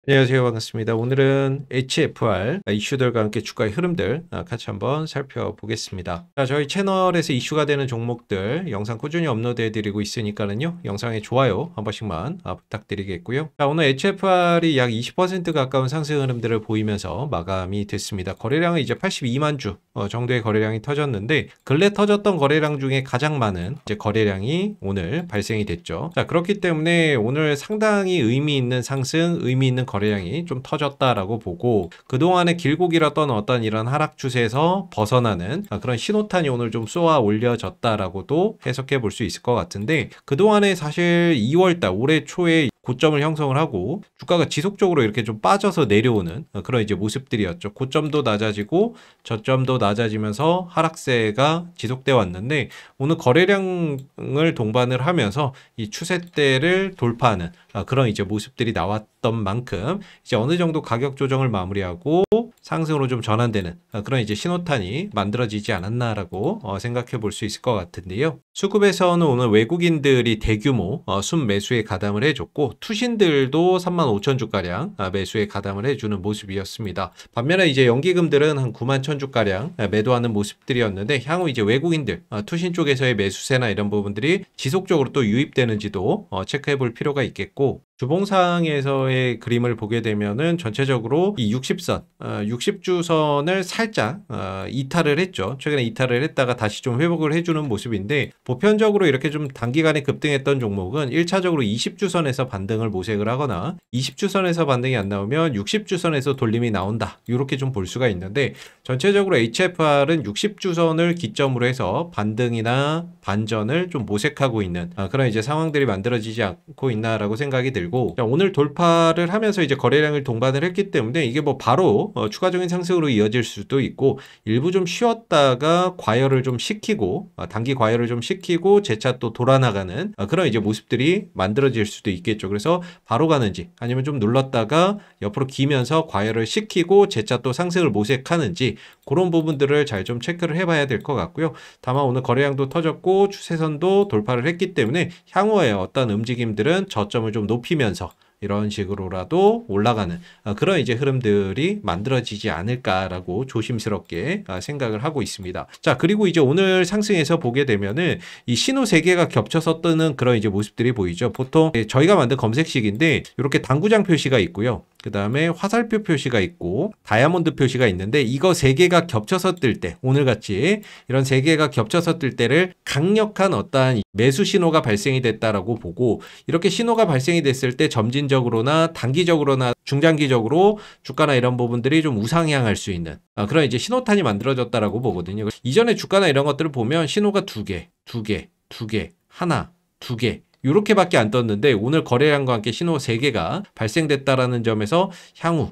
안녕하세요. 반갑습니다. 오늘은 HFR 이슈들과 함께 주가의 흐름들 같이 한번 살펴보겠습니다. 자, 저희 채널에서 이슈가 되는 종목들 영상 꾸준히 업로드해 드리고 있으니까는요. 영상에 좋아요 한 번씩만 부탁드리겠고요. 자, 오늘 HFR이 약 20% 가까운 상승 흐름들을 보이면서 마감이 됐습니다. 거래량은 이제 82만 주 정도의 거래량이 터졌는데 근래 터졌던 거래량 중에 가장 많은 이제 거래량이 오늘 발생이 됐죠. 자, 그렇기 때문에 오늘 상당히 의미 있는 상승, 의미 있는 거래량이 좀 터졌다라고 보고 그동안에 길고 길었던 어떤 이런 하락 추세에서 벗어나는 그런 신호탄이 오늘 좀 쏘아 올려졌다라고도 해석해 볼 수 있을 것 같은데 그동안에 사실 2월달 올해 초에 고점을 형성을 하고 주가가 지속적으로 이렇게 좀 빠져서 내려오는 그런 이제 모습들이었죠. 고점도 낮아지고 저점도 낮아지면서 하락세가 지속돼 왔는데 오늘 거래량을 동반을 하면서 이 추세대를 돌파하는 그런 이제 모습들이 나왔던 만큼 이제 어느 정도 가격 조정을 마무리하고 상승으로 좀 전환되는 그런 이제 신호탄이 만들어지지 않았나라고 생각해 볼 수 있을 것 같은데요. 수급에서는 오늘 외국인들이 대규모 순매수에 가담을 해줬고 투신들도 35,000주가량 매수에 가담을 해주는 모습이었습니다. 반면에 이제 연기금들은 한 91,000주가량 매도하는 모습들이었는데 향후 이제 외국인들 투신 쪽에서의 매수세나 이런 부분들이 지속적으로 또 유입되는지도 체크해 볼 필요가 있겠고 주봉상에서의 그림을 보게 되면은 전체적으로 이 60선, 60주선을 살짝 이탈을 했죠. 최근에 이탈을 했다가 다시 좀 회복을 해주는 모습인데 보편적으로 이렇게 좀 단기간에 급등했던 종목은 1차적으로 20주선에서 반등을 모색을 하거나 20주선에서 반등이 안 나오면 60주선에서 돌림이 나온다. 이렇게 좀 볼 수가 있는데 전체적으로 HFR은 60주선을 기점으로 해서 반등이나 반전을 좀 모색하고 있는 그런 이제 상황들이 만들어지지 않고 있나라고 생각이 들고 오늘 돌파를 하면서 이제 거래량을 동반을 했기 때문에 이게 뭐 바로 추가적인 상승으로 이어질 수도 있고 일부 좀 쉬었다가 과열을 좀 시키고 단기 과열을 좀 시키고 재차 또 돌아나가는 그런 이제 모습들이 만들어질 수도 있겠죠. 그래서 바로 가는지 아니면 좀 눌렀다가 옆으로 기면서 과열을 시키고 재차 또 상승을 모색하는지 그런 부분들을 잘 좀 체크를 해봐야 될 것 같고요. 다만 오늘 거래량도 터졌고 추세선도 돌파를 했기 때문에 향후에 어떤 움직임들은 저점을 좀 높이면서 이런 식으로라도 올라가는 그런 이제 흐름들이 만들어지지 않을까라고 조심스럽게 생각을 하고 있습니다. 자, 그리고 이제 오늘 상승에서 보게 되면은 이 신호 3개가 겹쳐서 뜨는 그런 이제 모습들이 보이죠. 보통 저희가 만든 검색식인데 이렇게 당구장 표시가 있고요. 그 다음에 화살표 표시가 있고 다이아몬드 표시가 있는데 이거 3개가 겹쳐서 뜰 때 오늘같이 이런 3개가 겹쳐서 뜰 때를 강력한 어떠한 매수 신호가 발생이 됐다라고 보고 이렇게 신호가 발생이 됐을 때 점진적으로나 단기적으로나 중장기적으로 주가나 이런 부분들이 좀 우상향할 수 있는 그런 이제 신호탄이 만들어졌다라고 보거든요. 이전에 주가나 이런 것들을 보면 신호가 2개, 2개, 2개, 하나, 2개 이렇게밖에 안 떴는데 오늘 거래량과 함께 신호 3개가 발생됐다라는 점에서 향후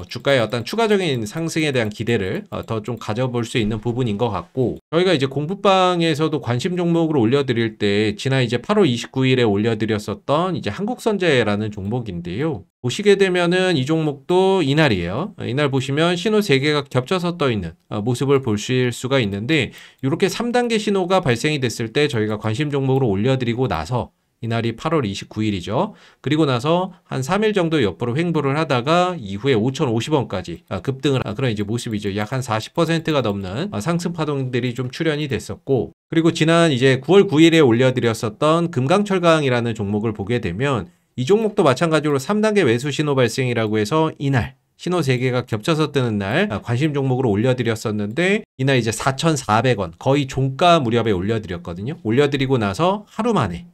주가의 어떤 추가적인 상승에 대한 기대를 더 좀 가져볼 수 있는 부분인 것 같고 저희가 이제 공부방에서도 관심 종목으로 올려드릴 때 지난 이제 8월 29일에 올려드렸었던 이제 한국선제라는 종목인데요. 보시게 되면은 이 종목도 이날이에요. 이날 보시면 신호 3개가 겹쳐서 떠 있는 모습을 보실 수가 있는데 이렇게 3단계 신호가 발생이 됐을 때 저희가 관심 종목으로 올려드리고 나서 이날이 8월 29일이죠. 그리고 나서 한 3일 정도 옆으로 횡보를 하다가 이후에 5,050원까지 급등을 한 그런 이제 모습이죠. 약 한 40%가 넘는 상승 파동들이 좀 출현이 됐었고 그리고 지난 이제 9월 9일에 올려드렸었던 금강철강이라는 종목을 보게 되면 이 종목도 마찬가지로 3단계 매수 신호 발생이라고 해서 이날 신호 3개가 겹쳐서 뜨는 날 관심 종목으로 올려드렸었는데 이날 이제 4,400원 거의 종가 무렵에 올려드렸거든요. 올려드리고 나서 하루 만에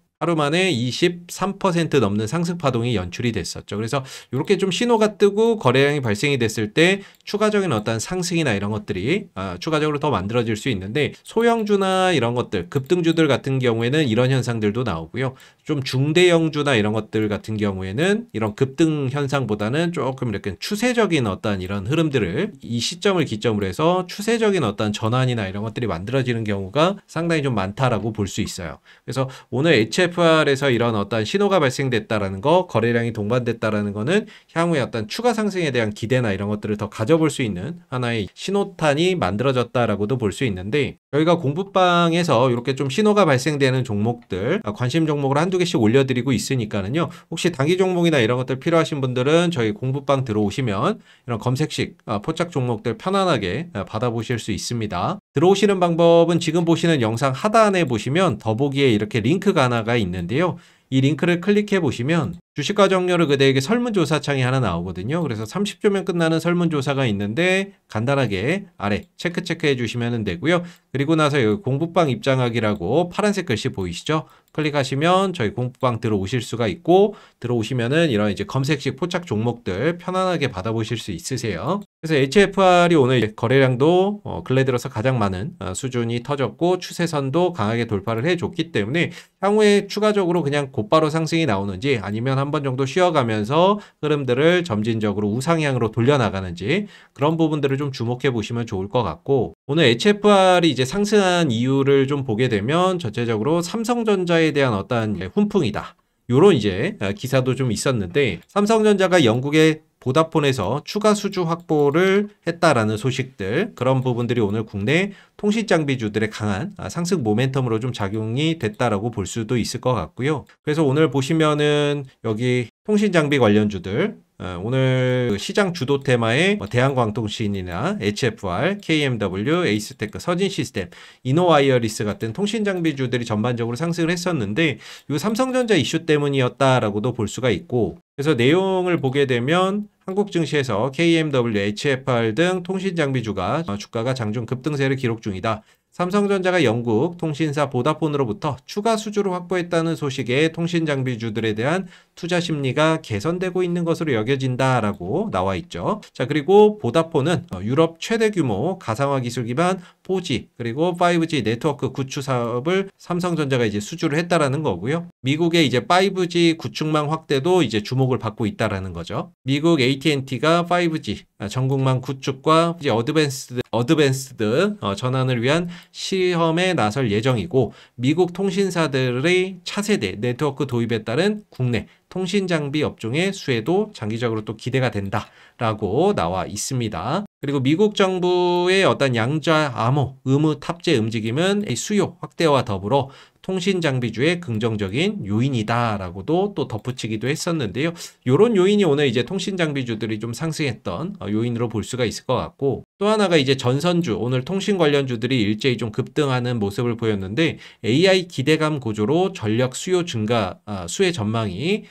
23% 넘는 상승 파동이 연출이 됐었죠. 그래서 이렇게 좀 신호가 뜨고 거래량이 발생이 됐을 때 추가적인 어떤 상승이나 이런 것들이 추가적으로 더 만들어질 수 있는데 소형주나 이런 것들 급등주들 같은 경우에는 이런 현상들도 나오고요. 좀 중대형주나 이런 것들 같은 경우에는 이런 급등 현상보다는 조금 이렇게 추세적인 어떤 이런 흐름들을 이 시점을 기점으로 해서 추세적인 어떤 전환이나 이런 것들이 만들어지는 경우가 상당히 좀 많다라고 볼 수 있어요. 그래서 오늘 HFR에서 이런 어떤 신호가 발생됐다라는 거, 거래량이 동반됐다라는 거는 향후에 어떤 추가 상승에 대한 기대나 이런 것들을 더 가져볼 수 있는 하나의 신호탄이 만들어졌다라고도 볼 수 있는데 저희가 공부방에서 이렇게 좀 신호가 발생되는 종목들, 관심 종목을 한두 개씩 올려드리고 있으니까는요. 혹시 단기 종목이나 이런 것들 필요하신 분들은 저희 공부방 들어오시면 이런 검색식 포착 종목들 편안하게 받아보실 수 있습니다. 들어오시는 방법은 지금 보시는 영상 하단에 보시면 더보기에 이렇게 링크가 하나가 있는데요. 이 링크를 클릭해 보시면 주식과 정렬을 그대에게 설문조사 창이 하나 나오거든요. 그래서 30초면 끝나는 설문조사가 있는데 간단하게 아래 체크해 주시면 되고요. 그리고 나서 여기 공부방 입장하기라고 파란색 글씨 보이시죠? 클릭하시면 저희 공부방 들어오실 수가 있고, 들어오시면은 이런 이제 검색식 포착 종목들 편안하게 받아보실 수 있으세요. 그래서 HFR이 오늘 거래량도 근래 들어서 가장 많은 수준이 터졌고 추세선도 강하게 돌파를 해줬기 때문에 향후에 추가적으로 그냥 곧바로 상승이 나오는지 아니면 한 번 정도 쉬어가면서 흐름들을 점진적으로 우상향으로 돌려나가는지 그런 부분들을 좀 주목해 보시면 좋을 것 같고, 오늘 HFR이 이제 상승한 이유를 좀 보게 되면 전체적으로 삼성전자에 대한 어떠한 훈풍이다, 요런 이제 기사도 좀 있었는데, 삼성전자가 영국의 보다폰에서 추가 수주 확보를 했다라는 소식들, 그런 부분들이 오늘 국내 통신장비주들의 강한 상승 모멘텀으로 좀 작용이 됐다라고 볼 수도 있을 것 같고요. 그래서 오늘 보시면은 여기 통신장비 관련주들, 오늘 시장 주도 테마의 대한광통신이나 HFR, KMW, 에이스테크, 서진시스템, 이노와이어리스 같은 통신장비주들이 전반적으로 상승을 했었는데 이 삼성전자 이슈 때문이었다라고도 볼 수가 있고, 그래서 내용을 보게 되면 한국 증시에서 KMW, HFR 등 통신장비주가 주가가 장중 급등세를 기록 중이다. 삼성전자가 영국 통신사 보다폰으로부터 추가 수주를 확보했다는 소식에 통신장비주들에 대한 투자 심리가 개선되고 있는 것으로 여겨진다라고 나와 있죠. 자, 그리고 보다폰은 유럽 최대 규모 가상화 기술 기반 4G 그리고 5G 네트워크 구축 사업을 삼성전자가 이제 수주를 했다라는 거고요. 미국의 이제 5G 구축망 확대도 이제 주목을 받고 있다라는 거죠. 미국 AT&T가 5G 전국망 구축과 이제 어드밴스드 전환을 위한 시험에 나설 예정이고, 미국 통신사들의 차세대 네트워크 도입에 따른 국내 통신장비 업종의 수혜도 장기적으로 또 기대가 된다라고 나와 있습니다. 그리고 미국 정부의 어떤 양자 암호 의무 탑재 움직임은 수요 확대와 더불어 통신장비주의 긍정적인 요인이다라고도 또 덧붙이기도 했었는데요. 이런 요인이 오늘 이제 통신장비주들이 좀 상승했던 요인으로 볼 수가 있을 것 같고, 또 하나가 이제 전선주, 오늘 통신 관련주들이 일제히 좀 급등하는 모습을 보였는데 AI 기대감 구조로 전력 수요 증가, 수혜 전망이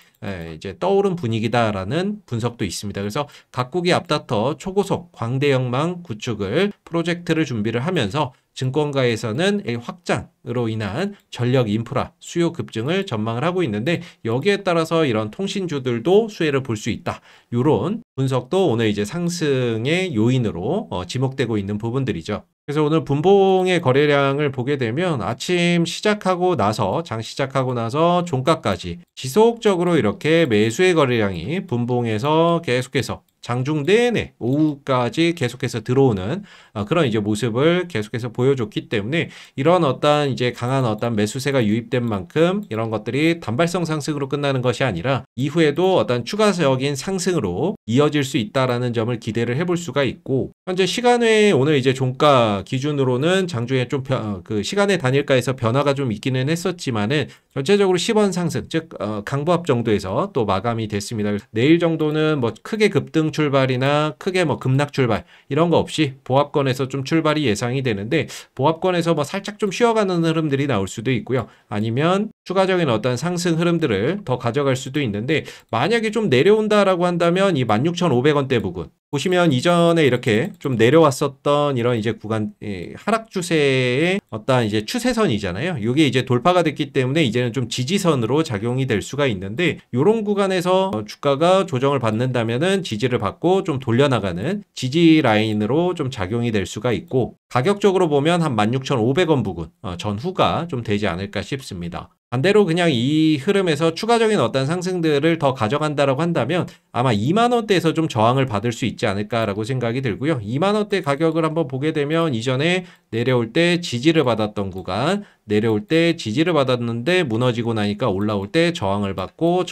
이제 떠오른 분위기다라는 분석도 있습니다. 그래서 각국이 앞다퉈 초고속 광대역망 구축을 프로젝트를 준비를 하면서 증권가에서는 확장으로 인한 전력 인프라 수요 급증을 전망을 하고 있는데, 여기에 따라서 이런 통신주들도 수혜를 볼 수 있다. 이런 분석도 오늘 이제 상승의 요인으로 지목되고 있는 부분들이죠. 그래서 오늘 분봉의 거래량을 보게 되면 아침 시작하고 나서 장 시작하고 나서 종가까지 지속적으로 이렇게 매수의 거래량이 분봉에서 계속해서 장중 내내 오후까지 계속해서 들어오는 그런 이제 모습을 계속해서 보여줬기 때문에, 이런 어떤 이제 강한 어떤 매수세가 유입된 만큼 이런 것들이 단발성 상승으로 끝나는 것이 아니라 이후에도 어떤 추가적인 상승으로 이어질 수 있다라는 점을 기대를 해볼 수가 있고, 현재 시간외에 오늘 이제 종가 기준으로는 장중에 좀 그 시간의 단일가에서 변화가 좀 있기는 했었지만은 전체적으로 10원 상승, 즉 강보합 정도에서 또 마감이 됐습니다. 내일 정도는 뭐 크게 급등 출발이나 크게 뭐 급락 출발 이런 거 없이 보합권에서 좀 출발이 예상이 되는데, 보합권에서 뭐 살짝 좀 쉬어가는 흐름들이 나올 수도 있고요. 아니면 추가적인 어떤 상승 흐름들을 더 가져갈 수도 있는데, 만약에 좀 내려온다라고 한다면 이 16,500원대 부근 보시면 이전에 이렇게 좀 내려왔었던 이런 이제 구간 하락 추세의 어떤 이제 추세선이잖아요. 이게 이제 돌파가 됐기 때문에 이제는 좀 지지선으로 작용이 될 수가 있는데, 이런 구간에서 주가가 조정을 받는다면은 지지를 받고 좀 돌려나가는 지지 라인으로 좀 작용이 될 수가 있고, 가격적으로 보면 한 16,500원 부근 전후가 좀 되지 않을까 싶습니다. 반대로 그냥 이 흐름에서 추가적인 어떤 상승들을 더 가져간다라고 한다면 아마 2만원대에서 좀 저항을 받을 수 있지 않을까라고 생각이 들고요. 2만원대 가격을 한번 보게 되면 이전에 내려올 때 지지를 받았던 구간, 내려올 때 지지를 받았는데 무너지고 나니까 올라올 때 저항을 받고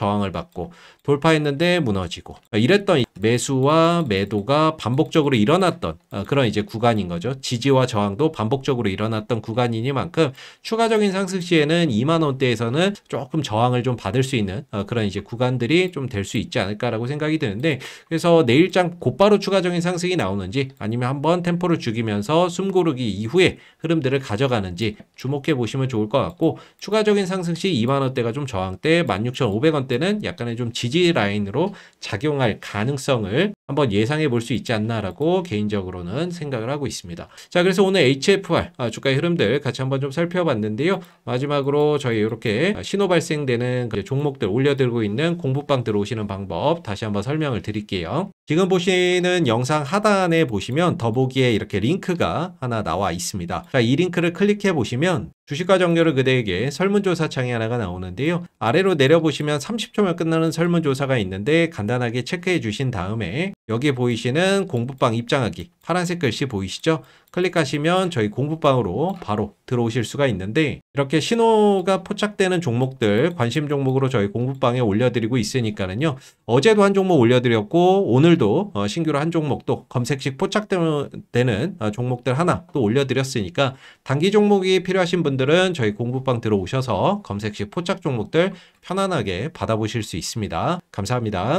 돌파했는데 무너지고 이랬던 매수와 매도가 반복적으로 일어났던 그런 이제 구간인 거죠. 지지와 저항도 반복적으로 일어났던 구간이니만큼 추가적인 상승 시에는 2만 원대에서는 조금 저항을 좀 받을 수 있는 그런 이제 구간들이 좀 될 수 있지 않을까라고 생각이 드는데, 그래서 내일장 곧바로 추가적인 상승이 나오는지 아니면 한번 템포를 죽이면서 숨고르기 이후에 흐름들을 가져가는지 주목해 보시면 좋을 것 같고, 추가적인 상승 시 2만 원대가 좀 저항대, 16,500원대는 약간의 좀 지지 라인으로 작용할 가능성을 한번 예상해 볼 수 있지 않나라고 개인적으로는 생각을 하고 있습니다. 자, 그래서 오늘 HFR 주가의 흐름들 같이 한번 좀 살펴봤는데요. 마지막으로 저희 이렇게 신호 발생되는 종목들 올려들고 있는 공부방 들어오시는 방법 다시 한번 설명을 드릴게요. 지금 보시는 영상 하단에 보시면 더보기에 이렇게 링크가 하나 나와 있습니다. 자, 이 링크를 클릭해 보시면 주식과 정렬을 그대에게 설문조사 창이 하나가 나오는데요. 아래로 내려보시면 30초면 끝나는 설문조사가 있는데 간단하게 체크해 주신 다음에 여기 보이시는 공부방 입장하기 파란색 글씨 보이시죠? 클릭하시면 저희 공부방으로 바로 들어오실 수가 있는데, 이렇게 신호가 포착되는 종목들 관심 종목으로 저희 공부방에 올려드리고 있으니까는요. 어제도 한 종목 올려드렸고 오늘도 신규로 한 종목도 검색식 포착되는 종목들 하나 또 올려드렸으니까 단기 종목이 필요하신 분들은 저희 공부방 들어오셔서 검색식 포착 종목들 편안하게 받아보실 수 있습니다. 감사합니다.